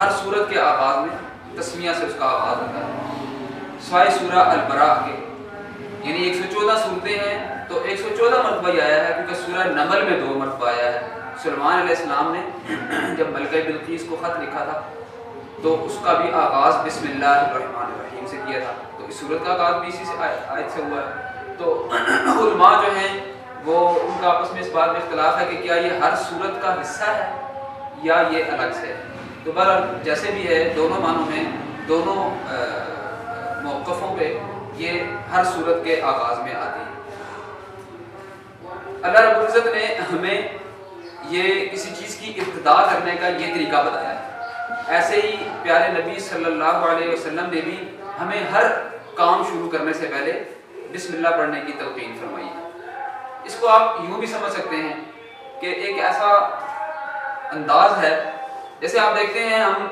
ہر سورت کے آغاز میں تسمیہ سے اس کا آغاز ہوتا ہے، سوائے سورہ البراء کے، یعنی 114 صورتیں ہیں تو 114 مرتبہ ہی آیا ہے، کیونکہ سورہ نمل میں 2 مرتبہ آیا ہے۔ سلیمان علیہ السلام نے جب ملکہ بلقیس کو خط لکھا تھا تو اس کا بھی آغاز بسم اللہ الرحمن الرحیم سے کیا تھا، تو اس سورت کا آغاز بھی اسی سے آیت سے ہوا ہے۔ تو علماء جو ہیں وہ ان کا آپس میں اس بات میں اختلاف ہے کہ کیا یہ ہر سورت کا حصہ ہے یا یہ الگ سے ہے۔ تو بہرحال جیسے بھی ہے، دونوں معنوں میں، دونوں موقفوں پہ یہ ہر سورت کے آغاز میں آتی ہے۔ اللہ رب العزت نے ہمیں یہ کسی چیز کی ابتدا کرنے کا یہ طریقہ بتایا ہے، ایسے ہی پیارے نبی صلی اللہ علیہ وسلم نے بھی ہمیں ہر کام شروع کرنے سے پہلے بسم اللہ پڑھنے کی تلقین فرمائی ہے۔ اس کو آپ یوں بھی سمجھ سکتے ہیں کہ ایک ایسا انداز ہے، جیسے آپ دیکھتے ہیں ہم